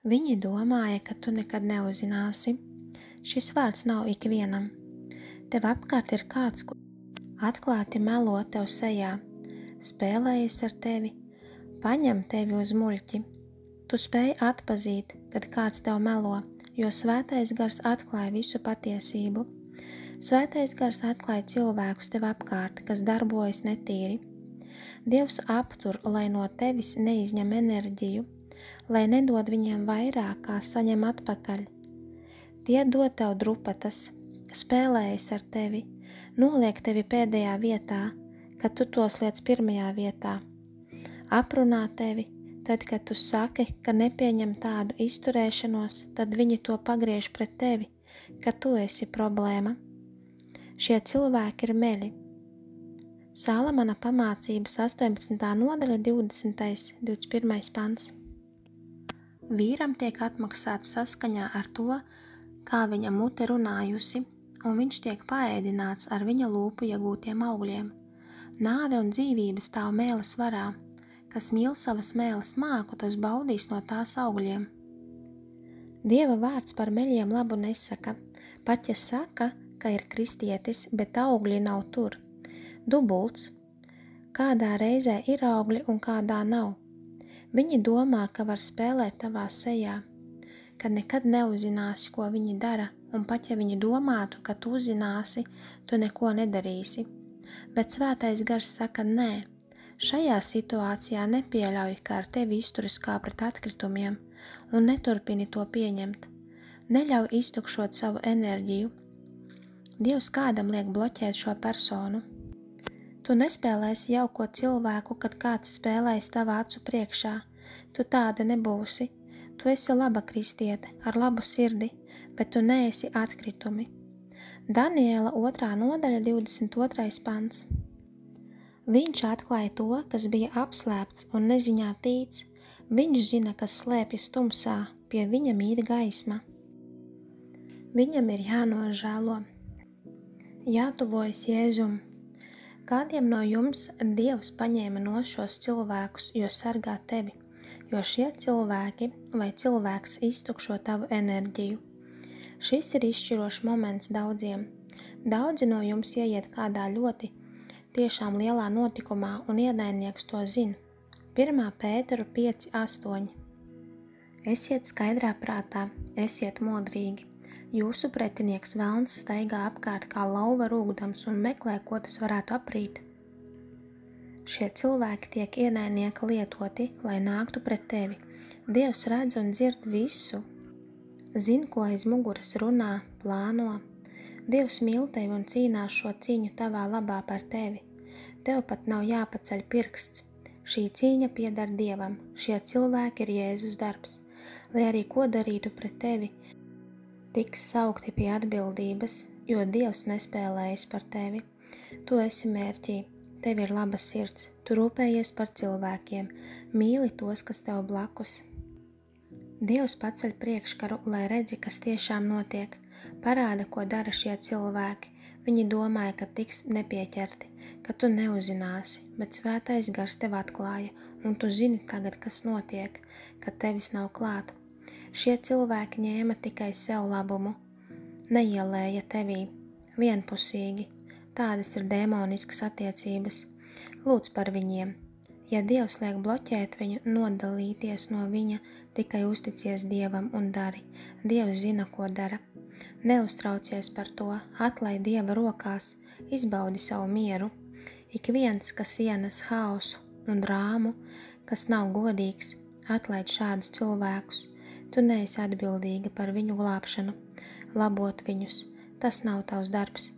Viņi domāja, ka tu nekad neuzzināsi. Šis vārds nav ikvienam. Tev apkārt ir kāds, kurš atklāti melo tev sejā, spēlējas ar tevi, paņem tevi uz muļķi. Tu spēj atpazīt, kad kāds tev melo, jo Svētais Gars atklāja visu patiesību. Svētais Gars atklāja cilvēkus tev apkārt, kas darbojas netīri. Dievs aptur, lai no tevis neizņem enerģiju, lai nedod viņiem vairāk, kā saņem atpakaļ. Tie dod tev drupatas, spēlējas ar tevi, noliek tevi pēdējā vietā, kad tu tos liec pirmajā vietā. Aprunā tevi, tad, kad tu saki, ka nepieņem tādu izturēšanos, tad viņi to pagriež pret tevi, ka tu esi problēma. Šie cilvēki ir meļi. Salamana pamācības 18. nodaļa 20. 21. pants. Vīram tiek atmaksāts saskaņā ar to, kā viņa mute runājusi, un viņš tiek paēdināts ar viņa lūpu iegūtiem augļiem. Nāve un dzīvība stāv mēles varā. Kas mīl savas mēles māku, tas baudīs no tās augļiem. Dieva vārds par meļiem labu nesaka. Pat ja saka, ka ir kristietis, bet augļi nav tur. Dubults. Kādā reizē ir augļi un kādā nav. Viņi domā, ka var spēlēt tavā sejā, ka nekad neuzzināsi, ko viņi dara, un pat ja viņi domātu, ka tu uzzināsi, tu neko nedarīsi. Bet Svētais Gars saka nē. Šajā situācijā nepieļauj, ka ar tevi izturas kā pret atkritumiem, un neturpini to pieņemt. Neļauj iztukšot savu enerģiju. Dievs kādam liek bloķēt šo personu. Tu nespēlēsi jauko cilvēku, kad kāds spēlēs tavā acu priekšā. Tu tāda nebūsi. Tu esi laba kristiete, ar labu sirdi, bet tu neesi atkritumi. Daniela 2. nodaļa 22. pants. Viņš atklāja to, kas bija apslēpts un neziņā tīts. Viņš zina, kas slēpjas tumsā, pie viņa mīt gaisma. Viņam ir jānožēlo. Jātuvojas Jēzum. Kādiem no jums Dievs paņēma no šos cilvēkus, jo sargā tevi, jo šie cilvēki vai cilvēks iztukšo tavu enerģiju. Šis ir izšķirošs moments daudziem. Daudzi no jums ieiet kādā ļoti tiešām lielā notikumā, un ienaidnieks to zina. 1. Pēteru 5:8. Esiet skaidrā prātā, esiet modrīgi. Jūsu pretinieks velns staigā apkārt kā lauva rūgdams un meklē, ko tas varētu aprīt. Šie cilvēki tiek ienaidnieka lietoti, lai nāktu pret tevi. Dievs redz un dzird visu. Zin, ko aiz muguras runā, plāno. Dievs mīl tevi un cīnās šo cīņu tavā labā par tevi. Tev pat nav jāpaceļ pirksts. Šī cīņa pieder Dievam. Šie cilvēki ir Jēzus darbs. Lai arī ko darītu pret tevi, tiks saukti pie atbildības, jo Dievs nespēlējas par tevi. Tu esi mērķī, tev ir laba sirds, tu rūpējies par cilvēkiem, mīli tos, kas tev blakus. Dievs paceļ priekškaru, lai redzi, kas tiešām notiek, parāda, ko dara šie cilvēki. Viņi domāja, ka tiks nepieķerti, ka tu neuzzināsi, bet Svētais Gars tev atklāja, un tu zini tagad, kas notiek, kad tevis nav klāt. Šie cilvēki ņēma tikai sev labumu, neielēja tevī, vienpusīgi. Tādas ir dēmoniskas attiecības. Lūdz par viņiem. Ja Dievs liek bloķēt viņu, nodalīties no viņa, tikai uzticies Dievam un dari. Dievs zina, ko dara. Neuztraucies par to, atlaid Dieva rokās, izbaudi savu mieru. Ik viens, kas ienes haosu un drāmu, kas nav godīgs, atlaid šādus cilvēkus. Tu neesi atbildīga par viņu glābšanu, labot viņus. Tas nav tavs darbs.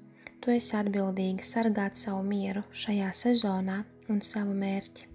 Tu esi atbildīga sargāt savu mieru šajā sezonā un savu mērķi.